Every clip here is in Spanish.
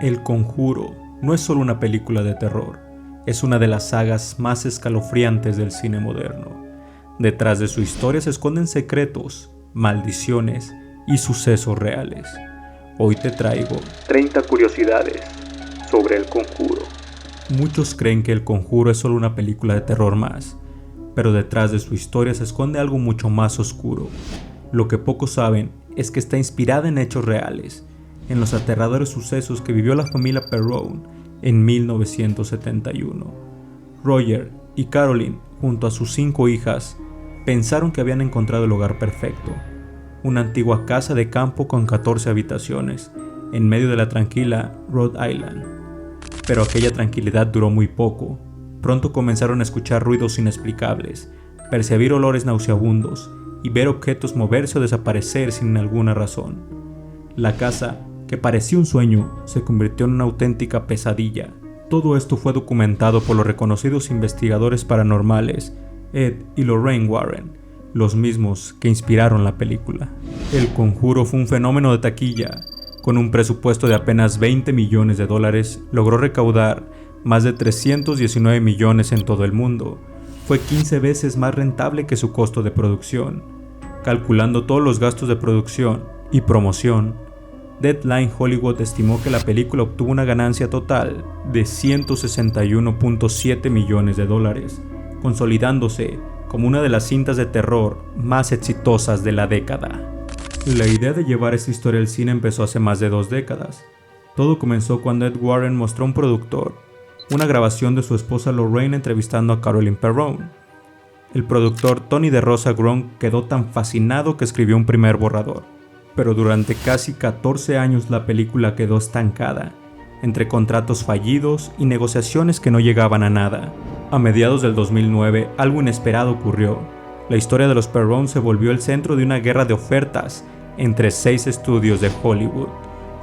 El Conjuro no es solo una película de terror, es una de las sagas más escalofriantes del cine moderno. Detrás de su historia se esconden secretos, maldiciones y sucesos reales. Hoy te traigo 30 curiosidades sobre El Conjuro. Muchos creen que El Conjuro es solo una película de terror más, pero detrás de su historia se esconde algo mucho más oscuro. Lo que pocos saben es que está inspirada en hechos reales, en los aterradores sucesos que vivió la familia Perron en 1971. Roger y Caroline, junto a sus 5 hijas, pensaron que habían encontrado el hogar perfecto, una antigua casa de campo con 14 habitaciones, en medio de la tranquila Rhode Island. Pero aquella tranquilidad duró muy poco. Pronto comenzaron a escuchar ruidos inexplicables, percibir olores nauseabundos y ver objetos moverse o desaparecer sin alguna razón. La casa, que parecía un sueño, se convirtió en una auténtica pesadilla. Todo esto fue documentado por los reconocidos investigadores paranormales Ed y Lorraine Warren, los mismos que inspiraron la película. El Conjuro fue un fenómeno de taquilla. Con un presupuesto de apenas $20 millones, logró recaudar más de 319 millones en todo el mundo. Fue 15 veces más rentable que su costo de producción. Calculando todos los gastos de producción y promoción, Deadline Hollywood estimó que la película obtuvo una ganancia total de $161.7 millones, consolidándose como una de las cintas de terror más exitosas de la década. La idea de llevar esta historia al cine empezó hace más de 2 décadas. Todo comenzó cuando Ed Warren mostró a un productor una grabación de su esposa Lorraine entrevistando a Caroline Perron. El productor Tony DeRosa Gronk quedó tan fascinado que escribió un primer borrador. Pero durante casi 14 años la película quedó estancada, entre contratos fallidos y negociaciones que no llegaban a nada. A mediados del 2009, algo inesperado ocurrió. La historia de los Perron se volvió el centro de una guerra de ofertas entre 6 estudios de Hollywood.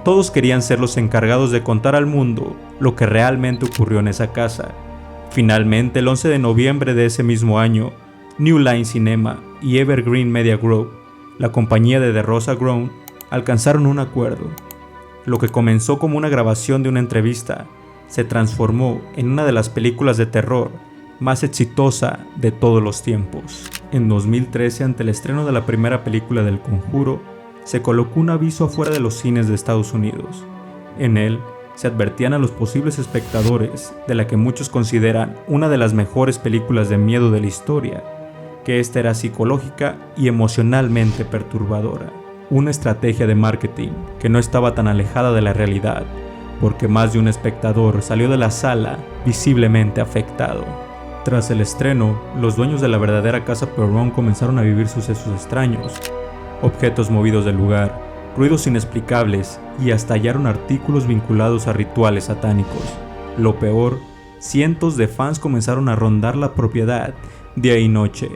Todos querían ser los encargados de contar al mundo lo que realmente ocurrió en esa casa. Finalmente, el 11 de noviembre de ese mismo año, New Line Cinema y Evergreen Media Group, la compañía de DeRosa Gronk, alcanzaron un acuerdo. Lo que comenzó como una grabación de una entrevista se transformó en una de las películas de terror más exitosa de todos los tiempos. En 2013, ante el estreno de la primera película del Conjuro, se colocó un aviso afuera de los cines de Estados Unidos. En él se advertían a los posibles espectadores de la que muchos consideran una de las mejores películas de miedo de la historia, que esta era psicológica y emocionalmente perturbadora. Una estrategia de marketing que no estaba tan alejada de la realidad, porque más de un espectador salió de la sala visiblemente afectado. Tras el estreno, los dueños de la verdadera casa Perron comenzaron a vivir sucesos extraños, objetos movidos del lugar, ruidos inexplicables y hasta hallaron artículos vinculados a rituales satánicos. Lo peor, cientos de fans comenzaron a rondar la propiedad día y noche,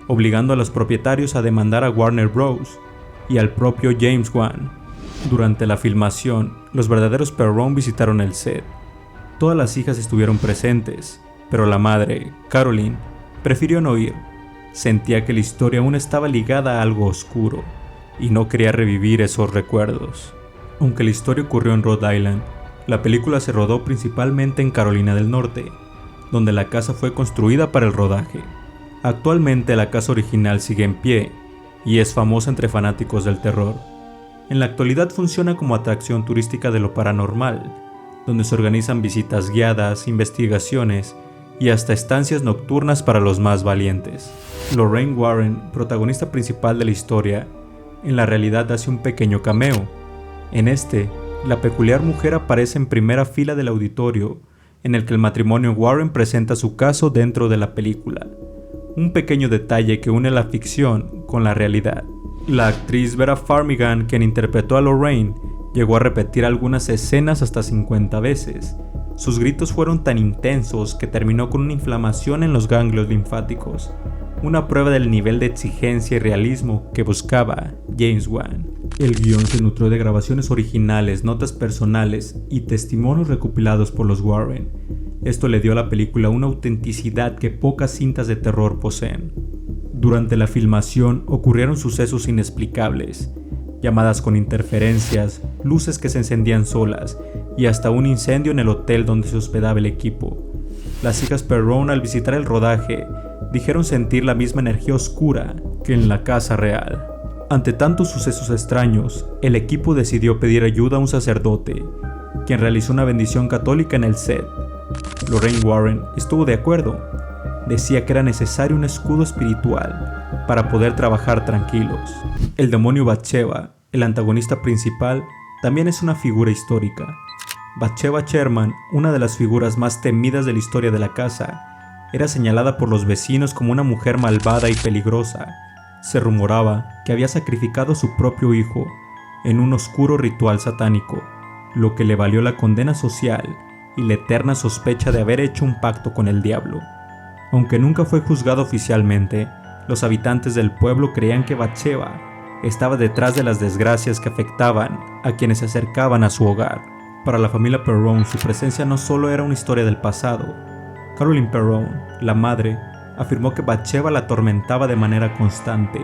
obligando a los propietarios a demandar a Warner Bros. Y al propio James Wan. Durante la filmación, los verdaderos Perron visitaron el set. Todas las hijas estuvieron presentes, pero la madre, Caroline, prefirió no ir. Sentía que la historia aún estaba ligada a algo oscuro y no quería revivir esos recuerdos. Aunque la historia ocurrió en Rhode Island, la película se rodó principalmente en Carolina del Norte, donde la casa fue construida para el rodaje. Actualmente la casa original sigue en pie y es famosa entre fanáticos del terror. En la actualidad funciona como atracción turística de lo paranormal, donde se organizan visitas guiadas, investigaciones y hasta estancias nocturnas para los más valientes. Lorraine Warren, protagonista principal de la historia, en la realidad hace un pequeño cameo. En este, la peculiar mujer aparece en primera fila del auditorio, en el que el matrimonio Warren presenta su caso dentro de la película. Un pequeño detalle que une la ficción con la realidad. La actriz Vera Farmiga, quien interpretó a Lorraine, llegó a repetir algunas escenas hasta 50 veces. Sus gritos fueron tan intensos que terminó con una inflamación en los ganglios linfáticos, una prueba del nivel de exigencia y realismo que buscaba James Wan. El guión se nutrió de grabaciones originales, notas personales y testimonios recopilados por los Warren. Esto le dio a la película una autenticidad que pocas cintas de terror poseen. Durante la filmación ocurrieron sucesos inexplicables, llamadas con interferencias, luces que se encendían solas y hasta un incendio en el hotel donde se hospedaba el equipo. Las hijas Perron, al visitar el rodaje, dijeron sentir la misma energía oscura que en la casa real. Ante tantos sucesos extraños, el equipo decidió pedir ayuda a un sacerdote, quien realizó una bendición católica en el set. Lorraine Warren estuvo de acuerdo. Decía que era necesario un escudo espiritual para poder trabajar tranquilos. El demonio Bathsheba, el antagonista principal, también es una figura histórica. Bathsheba Sherman, una de las figuras más temidas de la historia de la casa, era señalada por los vecinos como una mujer malvada y peligrosa. Se rumoraba que había sacrificado a su propio hijo en un oscuro ritual satánico, lo que le valió la condena social y la eterna sospecha de haber hecho un pacto con el diablo. Aunque nunca fue juzgado oficialmente, los habitantes del pueblo creían que Bathsheba estaba detrás de las desgracias que afectaban a quienes se acercaban a su hogar. Para la familia Perron, su presencia no solo era una historia del pasado. Caroline Perron, la madre, afirmó que Bathsheba la atormentaba de manera constante,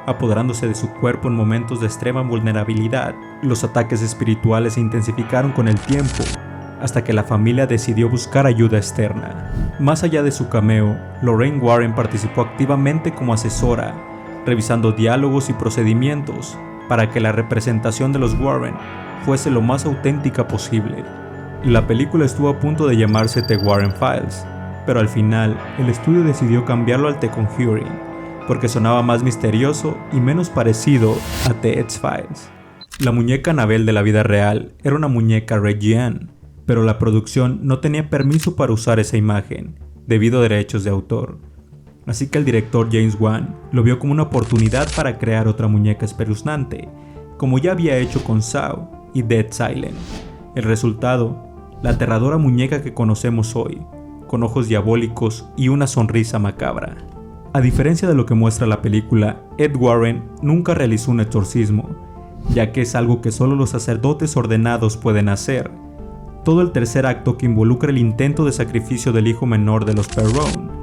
apoderándose de su cuerpo en momentos de extrema vulnerabilidad. Los ataques espirituales se intensificaron con el tiempo, hasta que la familia decidió buscar ayuda externa. Más allá de su cameo, Lorraine Warren participó activamente como asesora, revisando diálogos y procedimientos para que la representación de los Warren fuese lo más auténtica posible. La película estuvo a punto de llamarse The Warren Files, pero al final el estudio decidió cambiarlo al The Conjuring, porque sonaba más misterioso y menos parecido a The X-Files. La muñeca Annabelle de la vida real era una muñeca Reggie-Ann, pero la producción no tenía permiso para usar esa imagen, debido a derechos de autor. Así que el director James Wan lo vio como una oportunidad para crear otra muñeca espeluznante, como ya había hecho con Saw y Dead Silent. El resultado, la aterradora muñeca que conocemos hoy, con ojos diabólicos y una sonrisa macabra. A diferencia de lo que muestra la película, Ed Warren nunca realizó un exorcismo, ya que es algo que solo los sacerdotes ordenados pueden hacer. Todo el tercer acto, que involucra el intento de sacrificio del hijo menor de los Perron,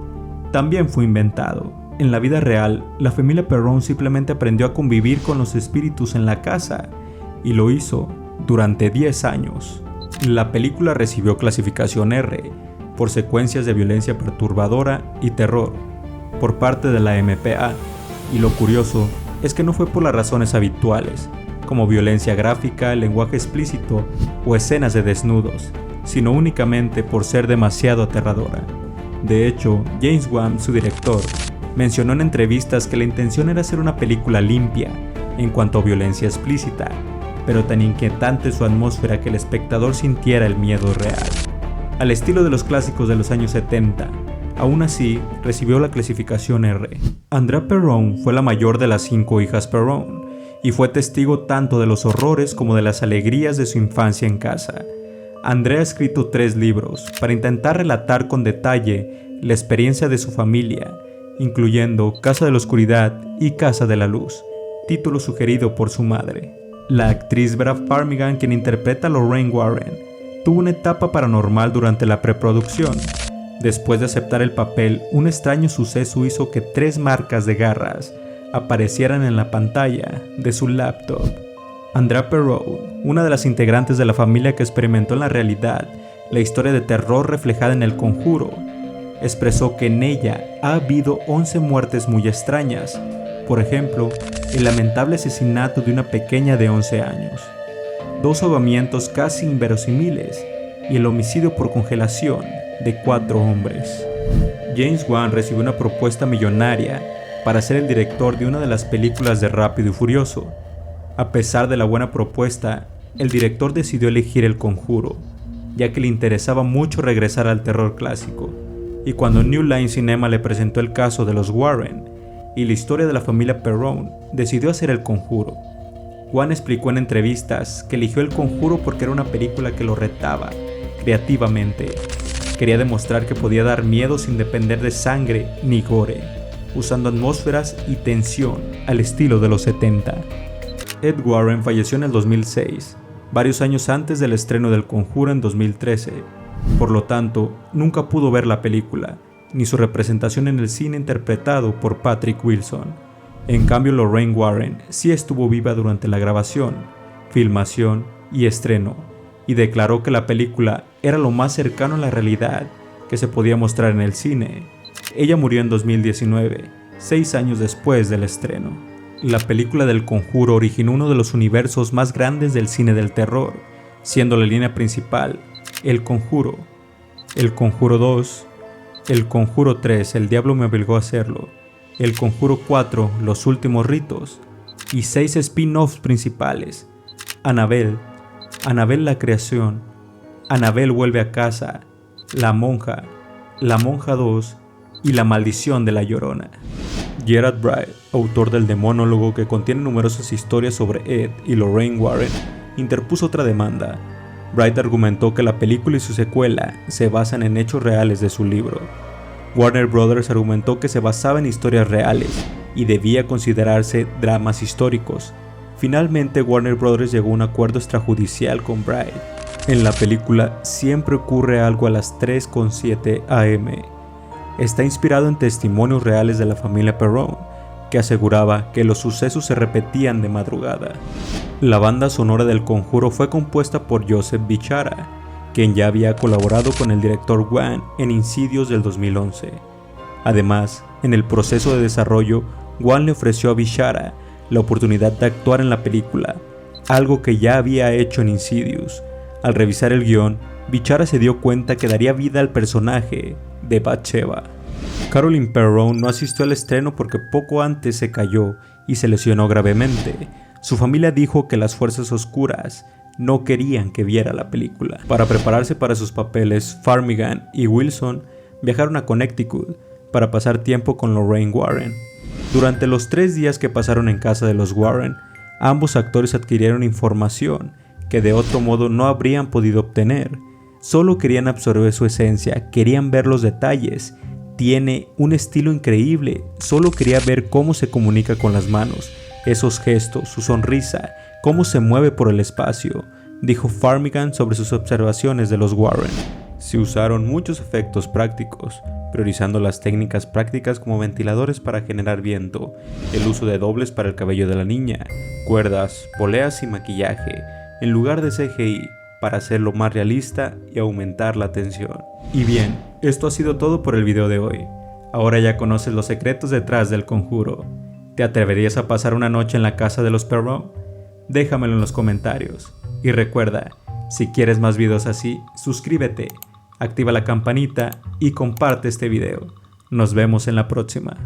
también fue inventado. En la vida real, la familia Perron simplemente aprendió a convivir con los espíritus en la casa, y lo hizo durante 10 años. La película recibió clasificación R, por secuencias de violencia perturbadora y terror, por parte de la MPA, y lo curioso es que no fue por las razones habituales, como violencia gráfica, lenguaje explícito o escenas de desnudos, sino únicamente por ser demasiado aterradora. De hecho, James Wan, su director, mencionó en entrevistas que la intención era hacer una película limpia en cuanto a violencia explícita, pero tan inquietante su atmósfera que el espectador sintiera el miedo real. Al estilo de los clásicos de los años 70, aún así recibió la clasificación R. Andrea Perron fue la mayor de las 5 hijas Perron, y fue testigo tanto de los horrores como de las alegrías de su infancia en casa. Andrea ha escrito 3 libros para intentar relatar con detalle la experiencia de su familia, incluyendo Casa de la Oscuridad y Casa de la Luz, título sugerido por su madre. La actriz Vera Farmiga, quien interpreta a Lorraine Warren, tuvo una etapa paranormal durante la preproducción. Después de aceptar el papel, un extraño suceso hizo que 3 marcas de garras aparecieran en la pantalla de su laptop. Andrea Perron, una de las integrantes de la familia que experimentó en la realidad la historia de terror reflejada en El Conjuro, expresó que en ella ha habido 11 muertes muy extrañas, por ejemplo, el lamentable asesinato de una pequeña de 11 años, 2 ahogamientos casi inverosímiles y el homicidio por congelación de 4 hombres. James Wan recibió una propuesta millonaria para ser el director de una de las películas de Rápido y Furioso. A pesar de la buena propuesta, el director decidió elegir El Conjuro, ya que le interesaba mucho regresar al terror clásico, y cuando New Line Cinema le presentó el caso de los Warren y la historia de la familia Perron, decidió hacer El Conjuro. Wan explicó en entrevistas que eligió El Conjuro porque era una película que lo retaba creativamente. Quería demostrar que podía dar miedo sin depender de sangre ni gore, usando atmósferas y tensión al estilo de los 70. Ed Warren falleció en el 2006, varios años antes del estreno del Conjuro en 2013. Por lo tanto, nunca pudo ver la película, ni su representación en el cine interpretado por Patrick Wilson. En cambio, Lorraine Warren sí estuvo viva durante la grabación, filmación y estreno, y declaró que la película era lo más cercano a la realidad que se podía mostrar en el cine. Ella murió en 2019, 6 años después del estreno. La película del Conjuro originó uno de los universos más grandes del cine del terror, siendo la línea principal El Conjuro, El Conjuro 2, El Conjuro 3, El Diablo me obligó a hacerlo, El Conjuro 4, Los últimos ritos, y 6 spin-offs principales: Annabelle, Annabelle la creación, Annabelle vuelve a casa, La Monja 2 y La maldición de la Llorona. Gerard Bright, autor del demonólogo que contiene numerosas historias sobre Ed y Lorraine Warren, interpuso otra demanda. Bright argumentó que la película y su secuela se basan en hechos reales de su libro. Warner Brothers argumentó que se basaba en historias reales y debía considerarse dramas históricos. Finalmente, Warner Brothers llegó a un acuerdo extrajudicial con Bright. En la película siempre ocurre algo a las 3:07 am. Está inspirado en testimonios reales de la familia Perron, que aseguraba que los sucesos se repetían de madrugada. La banda sonora del Conjuro fue compuesta por Joseph Bichara, quien ya había colaborado con el director Wan en Insidious del 2011. Además, en el proceso de desarrollo, Wan le ofreció a Bichara la oportunidad de actuar en la película, algo que ya había hecho en Insidious. Al revisar el guión, Bichara se dio cuenta que daría vida al personaje de Bathsheba. Caroline Perron no asistió al estreno porque poco antes se cayó y se lesionó gravemente. Su familia dijo que las fuerzas oscuras no querían que viera la película. Para prepararse para sus papeles, Farmiga y Wilson viajaron a Connecticut para pasar tiempo con Lorraine Warren. Durante los 3 días que pasaron en casa de los Warren, ambos actores adquirieron información que de otro modo no habrían podido obtener. Solo querían absorber su esencia, querían ver los detalles. Tiene un estilo increíble, solo quería ver cómo se comunica con las manos, esos gestos, su sonrisa, cómo se mueve por el espacio, dijo Farmiga sobre sus observaciones de los Warren. Se usaron muchos efectos prácticos, priorizando las técnicas prácticas como ventiladores para generar viento, el uso de dobles para el cabello de la niña, cuerdas, poleas y maquillaje, en lugar de CGI, para hacerlo más realista y aumentar la tensión. Y bien, esto ha sido todo por el video de hoy. Ahora ya conoces los secretos detrás del Conjuro. ¿Te atreverías a pasar una noche en la casa de los Perron? Déjamelo en los comentarios. Y recuerda, si quieres más videos así, suscríbete, activa la campanita y comparte este video. Nos vemos en la próxima.